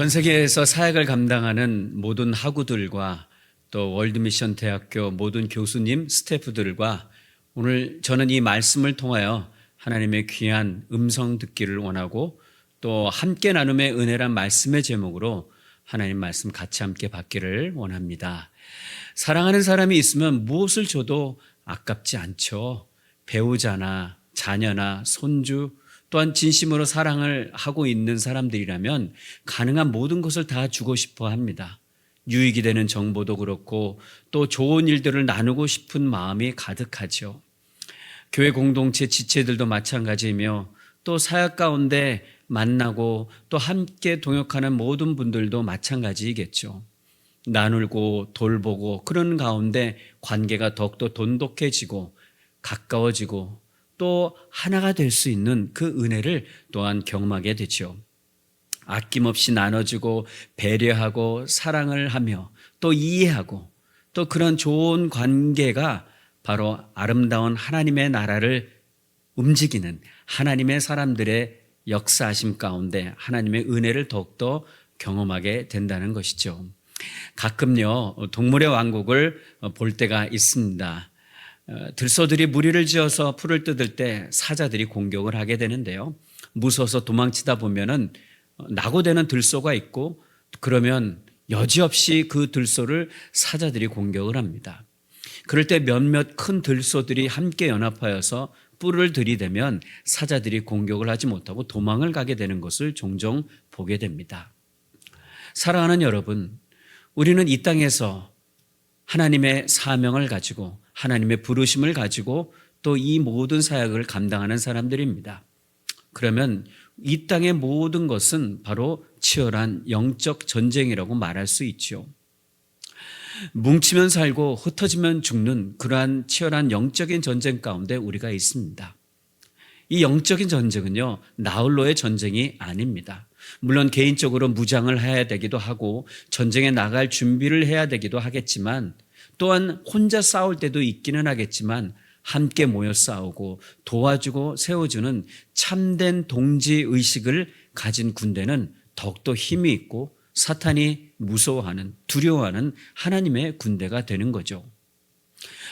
전 세계에서 사역을 감당하는 모든 학우들과 또 월드미션 대학교 모든 교수님, 스태프들과 오늘 저는 이 말씀을 통하여 하나님의 귀한 음성 듣기를 원하고 또 함께 나눔의 은혜란 말씀의 제목으로 하나님 말씀 같이 함께 받기를 원합니다. 사랑하는 사람이 있으면 무엇을 줘도 아깝지 않죠. 배우자나 자녀나 손주 또한 진심으로 사랑을 하고 있는 사람들이라면 가능한 모든 것을 다 주고 싶어 합니다. 유익이 되는 정보도 그렇고 또 좋은 일들을 나누고 싶은 마음이 가득하죠. 교회 공동체 지체들도 마찬가지이며 또 사역 가운데 만나고 또 함께 동역하는 모든 분들도 마찬가지이겠죠. 나누고 돌보고 그런 가운데 관계가 더욱더 돈독해지고 가까워지고 또 하나가 될 수 있는 그 은혜를 또한 경험하게 되죠. 아낌없이 나눠주고 배려하고 사랑을 하며 또 이해하고 또 그런 좋은 관계가 바로 아름다운 하나님의 나라를 움직이는 하나님의 사람들의 역사하심 가운데 하나님의 은혜를 더욱더 경험하게 된다는 것이죠. 가끔요, 동물의 왕국을 볼 때가 있습니다. 들소들이 무리를 지어서 풀을 뜯을 때 사자들이 공격을 하게 되는데요. 무서워서 도망치다 보면은 낙오되는 들소가 있고 그러면 여지없이 그 들소를 사자들이 공격을 합니다. 그럴 때 몇몇 큰 들소들이 함께 연합하여서 뿔을 들이대면 사자들이 공격을 하지 못하고 도망을 가게 되는 것을 종종 보게 됩니다. 사랑하는 여러분, 우리는 이 땅에서 하나님의 사명을 가지고 하나님의 부르심을 가지고 또 이 모든 사역을 감당하는 사람들입니다. 그러면 이 땅의 모든 것은 바로 치열한 영적 전쟁이라고 말할 수 있죠. 뭉치면 살고 흩어지면 죽는 그러한 치열한 영적인 전쟁 가운데 우리가 있습니다. 이 영적인 전쟁은요, 나홀로의 전쟁이 아닙니다. 물론 개인적으로 무장을 해야 되기도 하고 전쟁에 나갈 준비를 해야 되기도 하겠지만 또한 혼자 싸울 때도 있기는 하겠지만 함께 모여 싸우고 도와주고 세워주는 참된 동지의식을 가진 군대는 더욱더 힘이 있고 사탄이 무서워하는 두려워하는 하나님의 군대가 되는 거죠.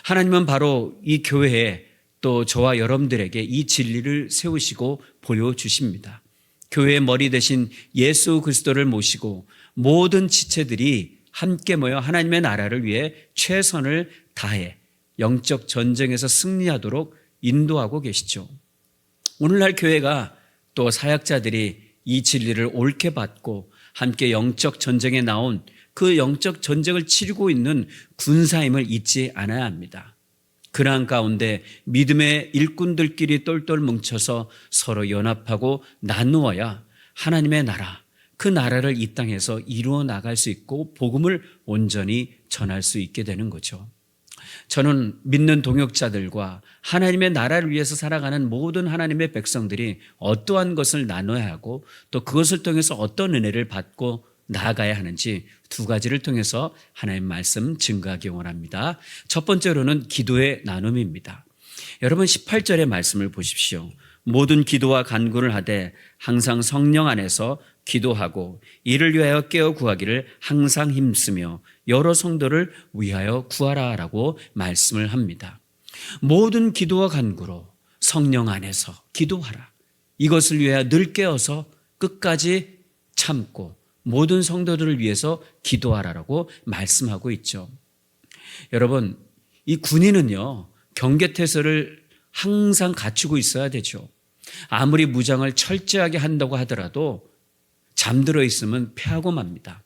하나님은 바로 이 교회에 또 저와 여러분들에게 이 진리를 세우시고 보여주십니다. 교회의 머리 대신 예수 그리스도를 모시고 모든 지체들이 함께 모여 하나님의 나라를 위해 최선을 다해 영적 전쟁에서 승리하도록 인도하고 계시죠. 오늘날 교회가 또 사역자들이 이 진리를 옳게 받고 함께 영적 전쟁에 나온 그 영적 전쟁을 치르고 있는 군사임을 잊지 않아야 합니다. 그러한 가운데 믿음의 일꾼들끼리 똘똘 뭉쳐서 서로 연합하고 나누어야 하나님의 나라, 그 나라를 이 땅에서 이루어 나갈 수 있고 복음을 온전히 전할 수 있게 되는 거죠. 저는 믿는 동역자들과 하나님의 나라를 위해서 살아가는 모든 하나님의 백성들이 어떠한 것을 나눠야 하고 또 그것을 통해서 어떤 은혜를 받고 나아가야 하는지 두 가지를 통해서 하나님 말씀 증거하기 원합니다. 첫 번째로는 기도의 나눔입니다. 여러분 18절의 말씀을 보십시오. 모든 기도와 간구를 하되 항상 성령 안에서 기도하고 이를 위하여 깨어 구하기를 항상 힘쓰며 여러 성도를 위하여 구하라라고 말씀을 합니다. 모든 기도와 간구로 성령 안에서 기도하라. 이것을 위하여 늘 깨어서 끝까지 참고 모든 성도들을 위해서 기도하라라고 말씀하고 있죠. 여러분, 이 군인은요, 경계태세를 항상 갖추고 있어야 되죠. 아무리 무장을 철저하게 한다고 하더라도 잠들어 있으면 패하고 맙니다.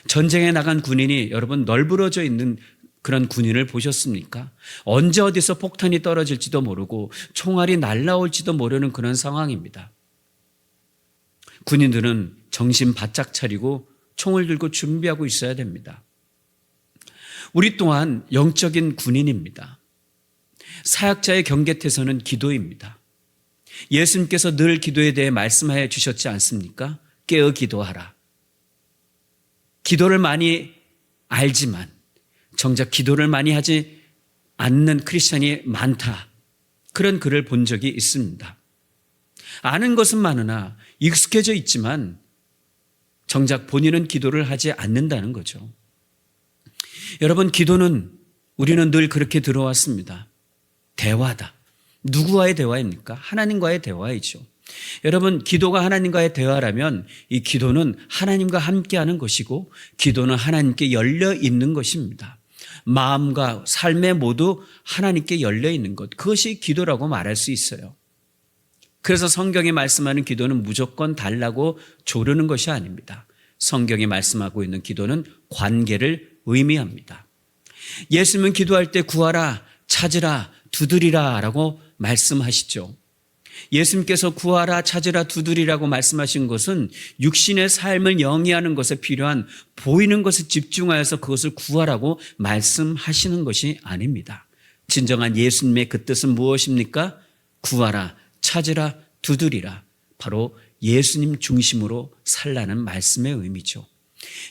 전쟁에 나간 군인이 여러분 널브러져 있는 그런 군인을 보셨습니까? 언제 어디서 폭탄이 떨어질지도 모르고 총알이 날아올지도 모르는 그런 상황입니다. 군인들은 정신 바짝 차리고 총을 들고 준비하고 있어야 됩니다. 우리 또한 영적인 군인입니다. 사역자의 경계태세는 기도입니다. 예수님께서 늘 기도에 대해 말씀하여 주셨지 않습니까? 깨어 기도하라. 기도를 많이 알지만 정작 기도를 많이 하지 않는 크리스찬이 많다. 그런 글을 본 적이 있습니다. 아는 것은 많으나 익숙해져 있지만 정작 본인은 기도를 하지 않는다는 거죠. 여러분, 기도는 우리는 늘 그렇게 들어왔습니다. 대화다. 누구와의 대화입니까? 하나님과의 대화이죠. 여러분, 기도가 하나님과의 대화라면 이 기도는 하나님과 함께하는 것이고 기도는 하나님께 열려 있는 것입니다. 마음과 삶에 모두 하나님께 열려 있는 것, 그것이 기도라고 말할 수 있어요. 그래서 성경이 말씀하는 기도는 무조건 달라고 조르는 것이 아닙니다. 성경이 말씀하고 있는 기도는 관계를 의미합니다. 예수님은 기도할 때 구하라, 찾으라, 두드리라 라고 말씀하시죠. 예수님께서 구하라, 찾으라, 두드리라고 말씀하신 것은 육신의 삶을 영위하는 것에 필요한 보이는 것에 집중하여서 그것을 구하라고 말씀하시는 것이 아닙니다. 진정한 예수님의 그 뜻은 무엇입니까? 구하라, 찾으라, 두드리라. 바로 예수님 중심으로 살라는 말씀의 의미죠.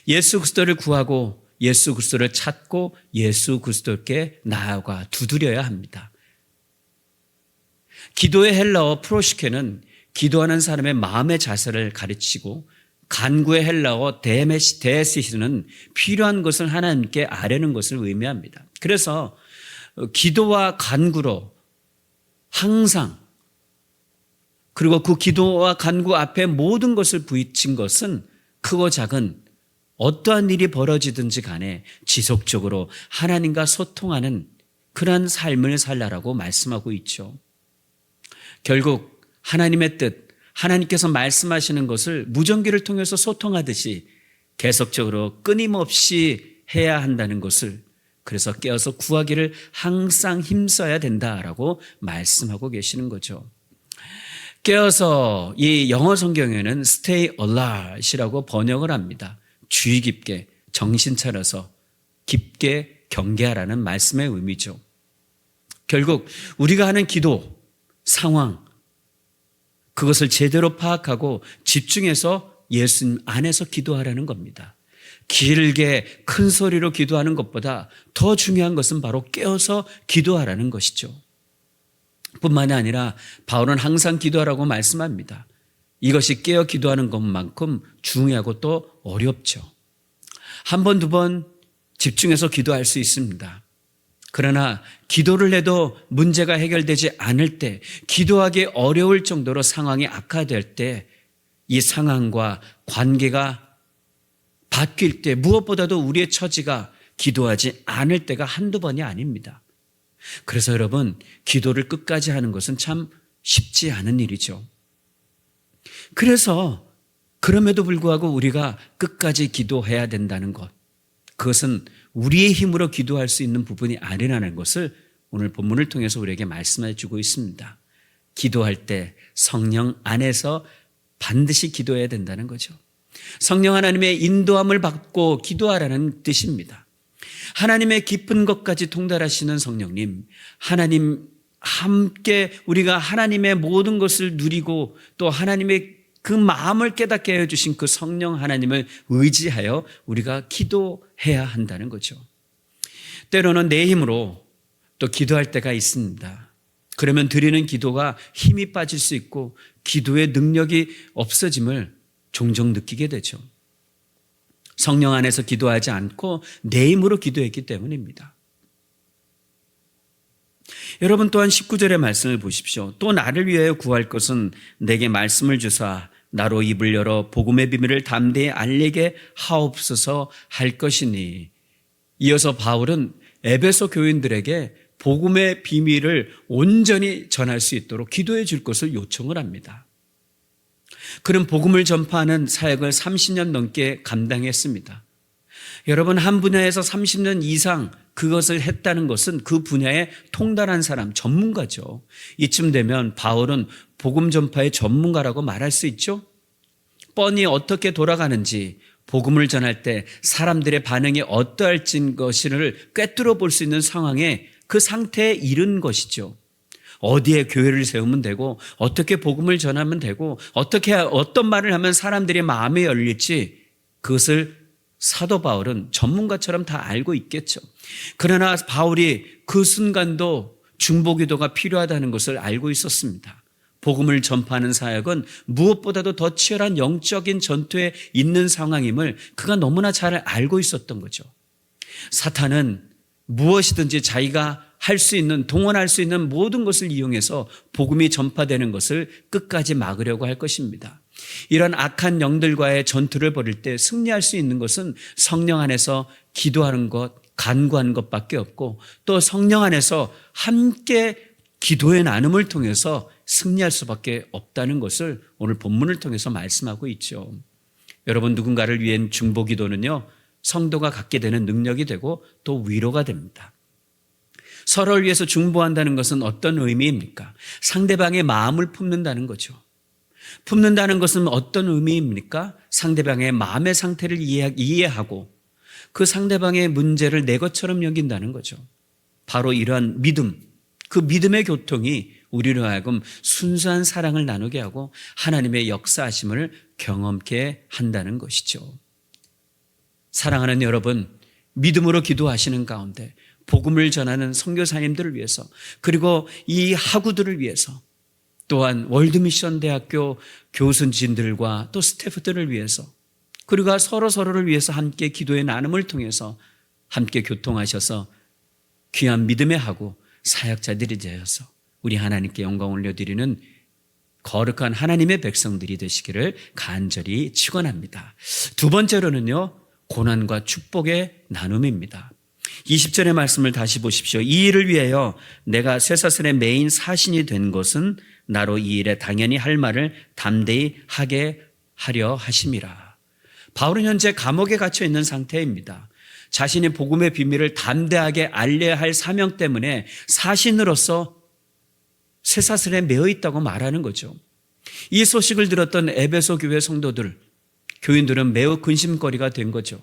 예수 그리스도를 구하고 예수 그리스도를 찾고 예수 그리스도께 나아가 두드려야 합니다. 기도의 헬라어 프로시케는 기도하는 사람의 마음의 자세를 가르치고 간구의 헬라어 데시스는 필요한 것을 하나님께 아뢰는 것을 의미합니다. 그래서 기도와 간구로 항상, 그리고 그 기도와 간구 앞에 모든 것을 부딪힌 것은 크고 작은 어떠한 일이 벌어지든지 간에 지속적으로 하나님과 소통하는 그러한 삶을 살라라고 말씀하고 있죠. 결국 하나님의 뜻, 하나님께서 말씀하시는 것을 무전기를 통해서 소통하듯이 계속적으로 끊임없이 해야 한다는 것을, 그래서 깨어서 구하기를 항상 힘써야 된다라고 말씀하고 계시는 거죠. 깨어서 이 영어 성경에는 stay alert이라고 번역을 합니다. 주의 깊게, 정신 차려서 깊게 경계하라는 말씀의 의미죠. 결국 우리가 하는 기도, 상황, 그것을 제대로 파악하고 집중해서 예수님 안에서 기도하라는 겁니다. 길게 큰 소리로 기도하는 것보다 더 중요한 것은 바로 깨어서 기도하라는 것이죠. 뿐만이 아니라 바울은 항상 기도하라고 말씀합니다. 이것이 깨어 기도하는 것만큼 중요하고 또 어렵죠. 한 번, 두 번 집중해서 기도할 수 있습니다. 그러나 기도를 해도 문제가 해결되지 않을 때, 기도하기 어려울 정도로 상황이 악화될 때, 이 상황과 관계가 바뀔 때 무엇보다도 우리의 처지가 기도하지 않을 때가 한두 번이 아닙니다. 그래서 여러분, 기도를 끝까지 하는 것은 참 쉽지 않은 일이죠. 그래서 그럼에도 불구하고 우리가 끝까지 기도해야 된다는 것, 그것은 우리의 힘으로 기도할 수 있는 부분이 아니라는 것을 오늘 본문을 통해서 우리에게 말씀해 주고 있습니다. 기도할 때 성령 안에서 반드시 기도해야 된다는 거죠. 성령 하나님의 인도함을 받고 기도하라는 뜻입니다. 하나님의 깊은 것까지 통달하시는 성령님, 하나님 함께 우리가 하나님의 모든 것을 누리고 또 하나님의 그 마음을 깨닫게 해주신 그 성령 하나님을 의지하여 우리가 기도해야 한다는 거죠. 때로는 내 힘으로 또 기도할 때가 있습니다. 그러면 드리는 기도가 힘이 빠질 수 있고 기도의 능력이 없어짐을 종종 느끼게 되죠. 성령 안에서 기도하지 않고 내 힘으로 기도했기 때문입니다. 여러분 또한 19절의 말씀을 보십시오. 또 나를 위하여 구할 것은 내게 말씀을 주사 나로 입을 열어 복음의 비밀을 담대히 알리게 하옵소서 할 것이니. 이어서 바울은 에베소 교인들에게 복음의 비밀을 온전히 전할 수 있도록 기도해 줄 것을 요청을 합니다. 그는 복음을 전파하는 사역을 30년 넘게 감당했습니다. 여러분, 한 분야에서 30년 이상 그것을 했다는 것은 그 분야에 통달한 사람, 전문가죠. 이쯤 되면 바울은 복음 전파의 전문가라고 말할 수 있죠. 뻔히 어떻게 돌아가는지, 복음을 전할 때 사람들의 반응이 어떠할진 것을 꿰뚫어 볼 수 있는 상황에, 그 상태에 이른 것이죠. 어디에 교회를 세우면 되고, 어떻게 복음을 전하면 되고, 어떤 말을 하면 사람들의 마음에 열릴지, 그것을 사도 바울은 전문가처럼 다 알고 있겠죠. 그러나 바울이 그 순간도 중보기도가 필요하다는 것을 알고 있었습니다. 복음을 전파하는 사역은 무엇보다도 더 치열한 영적인 전투에 있는 상황임을 그가 너무나 잘 알고 있었던 거죠. 사탄은 무엇이든지 자기가 할 수 있는, 동원할 수 있는 모든 것을 이용해서 복음이 전파되는 것을 끝까지 막으려고 할 것입니다. 이런 악한 영들과의 전투를 벌일 때 승리할 수 있는 것은 성령 안에서 기도하는 것, 간구하는 것밖에 없고, 또 성령 안에서 함께 기도의 나눔을 통해서 승리할 수밖에 없다는 것을 오늘 본문을 통해서 말씀하고 있죠. 여러분, 누군가를 위한 중보 기도는요, 성도가 갖게 되는 능력이 되고 또 위로가 됩니다. 서로를 위해서 중보한다는 것은 어떤 의미입니까? 상대방의 마음을 품는다는 거죠. 품는다는 것은 어떤 의미입니까? 상대방의 마음의 상태를 이해하고 그 상대방의 문제를 내 것처럼 여긴다는 거죠. 바로 이러한 믿음, 그 믿음의 교통이 우리로 하여금 순수한 사랑을 나누게 하고 하나님의 역사하심을 경험케 한다는 것이죠. 사랑하는 여러분, 믿음으로 기도하시는 가운데 복음을 전하는 선교사님들을 위해서, 그리고 이 학우들을 위해서, 또한 월드미션 대학교 교수진들과 또 스태프들을 위해서, 그리고 서로를 위해서 함께 기도의 나눔을 통해서 함께 교통하셔서 귀한 믿음의 학우 사역자들이 되어서 우리 하나님께 영광 올려드리는 거룩한 하나님의 백성들이 되시기를 간절히 축원합니다. 두 번째로는요, 고난과 축복의 나눔입니다. 20절의 말씀을 다시 보십시오. 이 일을 위하여 내가 쇠사슬의 메인 사신이 된 것은 나로 이 일에 당연히 할 말을 담대히 하게 하려 하심이라. 바울은 현재 감옥에 갇혀 있는 상태입니다. 자신이 복음의 비밀을 담대하게 알려야 할 사명 때문에 사신으로서 쇠사슬에 매어 있다고 말하는 거죠. 이 소식을 들었던 에베소 교회 성도들, 교인들은 매우 근심거리가 된 거죠.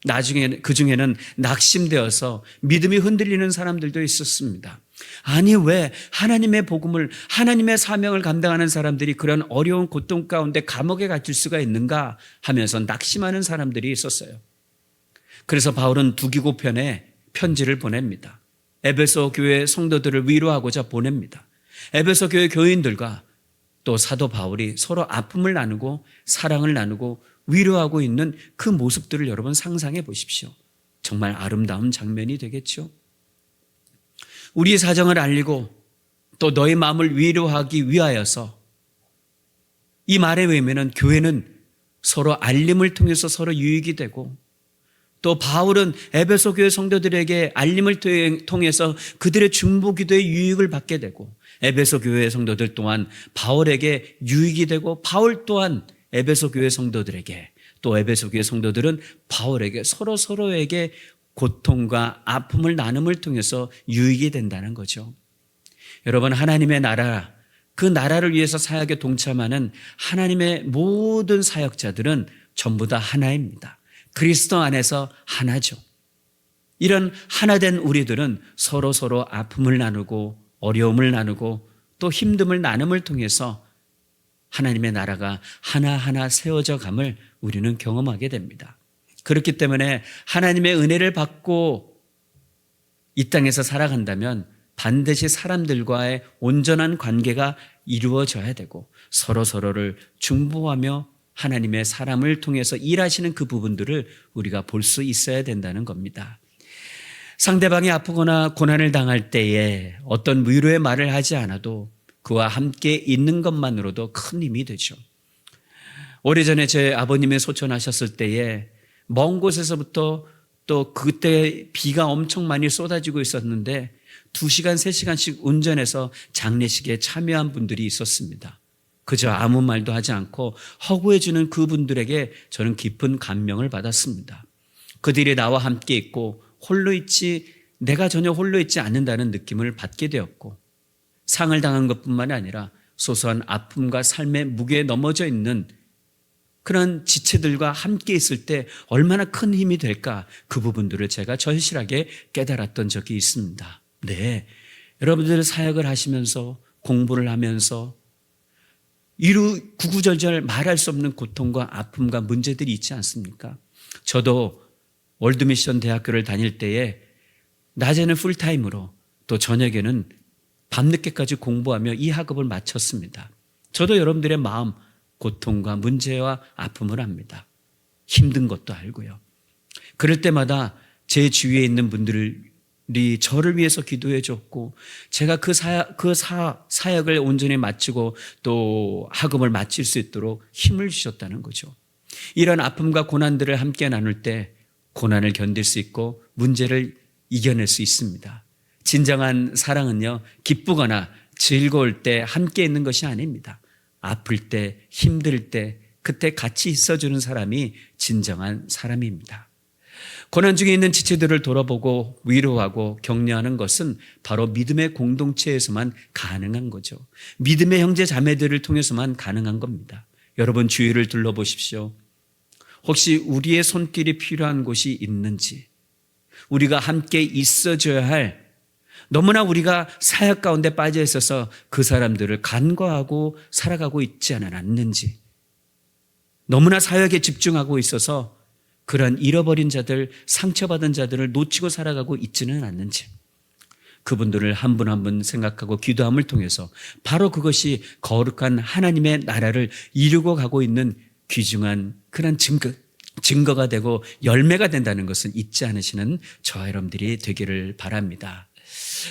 나중에 그 중에는 낙심되어서 믿음이 흔들리는 사람들도 있었습니다. 아니, 왜 하나님의 복음을, 하나님의 사명을 감당하는 사람들이 그런 어려운 고통 가운데 감옥에 갇힐 수가 있는가 하면서 낙심하는 사람들이 있었어요. 그래서 바울은 두기고편에 편지를 보냅니다. 에베소 교회 성도들을 위로하고자 보냅니다. 에베소 교회 교인들과 또 사도 바울이 서로 아픔을 나누고 사랑을 나누고 위로하고 있는 그 모습들을 여러분 상상해 보십시오. 정말 아름다운 장면이 되겠죠. 우리의 사정을 알리고 또 너의 마음을 위로하기 위하여서, 이 말에 의하면 교회는 서로 알림을 통해서 서로 유익이 되고, 또 바울은 에베소 교회 성도들에게 알림을 통해서 그들의 중보 기도의 유익을 받게 되고, 에베소 교회 성도들 또한 바울에게 유익이 되고, 바울 또한 에베소 교회 성도들에게, 또 에베소 교회 성도들은 바울에게 서로에게 고통과 아픔을 나눔을 통해서 유익이 된다는 거죠. 여러분, 하나님의 나라, 그 나라를 위해서 사역에 동참하는 하나님의 모든 사역자들은 전부 다 하나입니다. 그리스도 안에서 하나죠. 이런 하나된 우리들은 서로 아픔을 나누고 어려움을 나누고 또 힘듦을 나눔을 통해서 하나님의 나라가 하나하나 세워져 감을 우리는 경험하게 됩니다. 그렇기 때문에 하나님의 은혜를 받고 이 땅에서 살아간다면 반드시 사람들과의 온전한 관계가 이루어져야 되고, 서로를 중보하며 하나님의 사람을 통해서 일하시는 그 부분들을 우리가 볼 수 있어야 된다는 겁니다. 상대방이 아프거나 고난을 당할 때에 어떤 위로의 말을 하지 않아도 그와 함께 있는 것만으로도 큰 힘이 되죠. 오래전에 제 아버님이 소천하셨을 때에 먼 곳에서부터, 또 그때 비가 엄청 많이 쏟아지고 있었는데 2시간, 3시간씩 운전해서 장례식에 참여한 분들이 있었습니다. 그저 아무 말도 하지 않고 허구해 주는 그분들에게 저는 깊은 감명을 받았습니다. 그들이 나와 함께 있고 내가 전혀 홀로 있지 않는다는 느낌을 받게 되었고, 상을 당한 것뿐만 아니라 소소한 아픔과 삶의 무게에 넘어져 있는 그런 지체들과 함께 있을 때 얼마나 큰 힘이 될까, 그 부분들을 제가 절실하게 깨달았던 적이 있습니다. 네, 여러분들 사역을 하시면서 공부를 하면서 구구절절 말할 수 없는 고통과 아픔과 문제들이 있지 않습니까? 저도 월드미션 대학교를 다닐 때에 낮에는 풀타임으로 또 저녁에는 밤늦게까지 공부하며 이 학업을 마쳤습니다. 저도 여러분들의 마음, 고통과 문제와 아픔을 압니다. 힘든 것도 알고요. 그럴 때마다 제 주위에 있는 분들이 저를 위해서 기도해 줬고, 제가 그 사역을 온전히 마치고 또 학업을 마칠 수 있도록 힘을 주셨다는 거죠. 이런 아픔과 고난들을 함께 나눌 때 고난을 견딜 수 있고 문제를 이겨낼 수 있습니다. 진정한 사랑은요, 기쁘거나 즐거울 때 함께 있는 것이 아닙니다. 아플 때, 힘들 때, 그때 같이 있어주는 사람이 진정한 사람입니다. 고난 중에 있는 지체들을 돌아보고 위로하고 격려하는 것은 바로 믿음의 공동체에서만 가능한 거죠. 믿음의 형제 자매들을 통해서만 가능한 겁니다. 여러분 주위를 둘러보십시오. 혹시 우리의 손길이 필요한 곳이 있는지, 우리가 함께 있어줘야 할, 너무나 우리가 사역 가운데 빠져 있어서 그 사람들을 간과하고 살아가고 있지 않았는지, 너무나 사역에 집중하고 있어서 그런 잃어버린 자들, 상처받은 자들을 놓치고 살아가고 있지는 않는지, 그분들을 한 분 한 분 생각하고 기도함을 통해서 바로 그것이 거룩한 하나님의 나라를 이루고 가고 있는 귀중한 그런 증거가 되고 열매가 된다는 것을 잊지 않으시는 저와 여러분들이 되기를 바랍니다.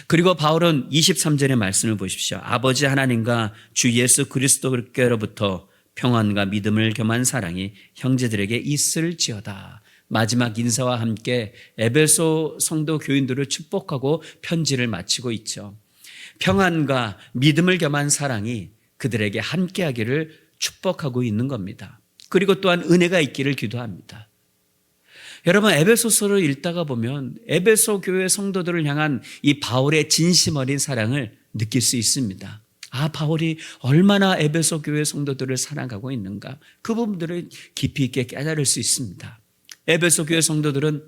그리고 바울은 23절의 말씀을 보십시오. 아버지 하나님과 주 예수 그리스도께로부터 평안과 믿음을 겸한 사랑이 형제들에게 있을지어다. 마지막 인사와 함께 에베소 성도 교인들을 축복하고 편지를 마치고 있죠. 평안과 믿음을 겸한 사랑이 그들에게 함께하기를 축복하고 있는 겁니다. 그리고 또한 은혜가 있기를 기도합니다. 여러분, 에베소서를 읽다가 보면 에베소 교회 성도들을 향한 이 바울의 진심 어린 사랑을 느낄 수 있습니다. 아, 바울이 얼마나 에베소 교회 성도들을 사랑하고 있는가, 그 부분들을 깊이 있게 깨달을 수 있습니다. 에베소 교회 성도들은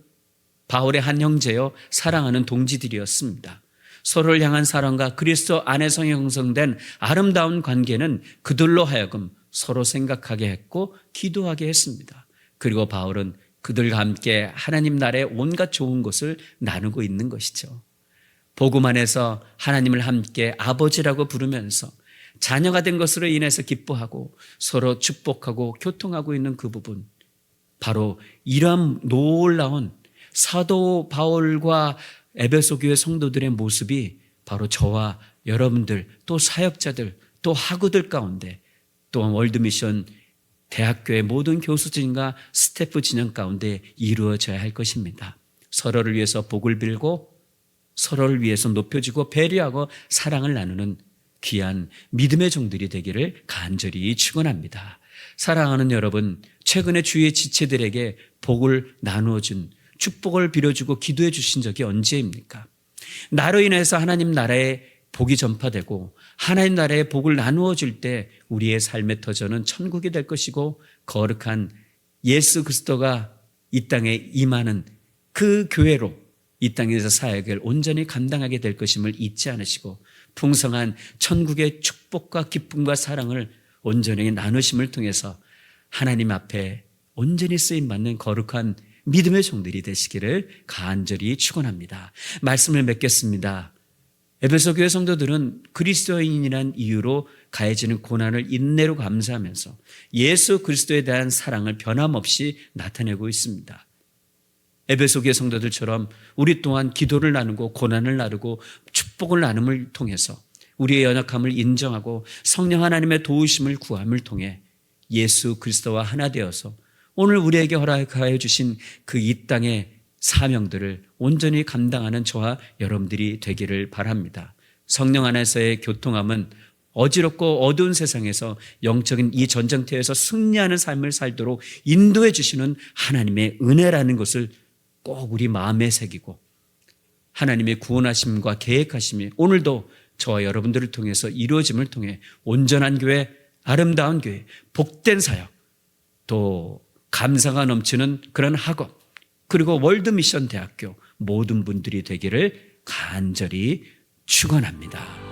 바울의 한 형제요, 사랑하는 동지들이었습니다. 서로를 향한 사랑과 그리스도 안에서 형성된 아름다운 관계는 그들로 하여금 서로 생각하게 했고 기도하게 했습니다. 그리고 바울은 그들과 함께 하나님 나라의 온갖 좋은 것을 나누고 있는 것이죠. 복음 안에서 하나님을 함께 아버지라고 부르면서 자녀가 된 것으로 인해서 기뻐하고 서로 축복하고 교통하고 있는 그 부분, 바로 이러한 놀라운 사도 바울과 에베소 교회 성도들의 모습이 바로 저와 여러분들, 또 사역자들, 또 학우들 가운데, 또 월드미션 대학교의 모든 교수진과 스태프 진영 가운데 이루어져야 할 것입니다. 서로를 위해서 복을 빌고 서로를 위해서 높여주고 배려하고 사랑을 나누는 귀한 믿음의 종들이 되기를 간절히 축원합니다. 사랑하는 여러분, 최근에 주위의 지체들에게 복을 나누어준, 축복을 빌어주고 기도해 주신 적이 언제입니까? 나로 인해서 하나님 나라의 복이 전파되고 하나님 나라의 복을 나누어 줄 때 우리의 삶의 터전은 천국이 될 것이고, 거룩한 예수 그리스도가 이 땅에 임하는 그 교회로 이 땅에서 사역을 온전히 감당하게 될 것임을 잊지 않으시고, 풍성한 천국의 축복과 기쁨과 사랑을 온전히 나누심을 통해서 하나님 앞에 온전히 쓰임받는 거룩한 믿음의 종들이 되시기를 간절히 축원합니다. 말씀을 맺겠습니다. 에베소 교회 성도들은 그리스도인이란 이유로 가해지는 고난을 인내로 감수하면서 예수 그리스도에 대한 사랑을 변함없이 나타내고 있습니다. 에베소 교회 성도들처럼 우리 또한 기도를 나누고 고난을 나누고 축복을 나눔을 통해서 우리의 연약함을 인정하고 성령 하나님의 도우심을 구함을 통해 예수 그리스도와 하나 되어서 오늘 우리에게 허락하여 주신 그 이 땅의 사명들을 온전히 감당하는 저와 여러분들이 되기를 바랍니다. 성령 안에서의 교통함은 어지럽고 어두운 세상에서 영적인 이 전쟁터에서 승리하는 삶을 살도록 인도해 주시는 하나님의 은혜라는 것을 꼭 우리 마음에 새기고, 하나님의 구원하심과 계획하심이 오늘도 저와 여러분들을 통해서 이루어짐을 통해 온전한 교회, 아름다운 교회, 복된 사역, 또 감사가 넘치는 그런 학업, 그리고 월드미션 대학교 모든 분들이 되기를 간절히 축원합니다.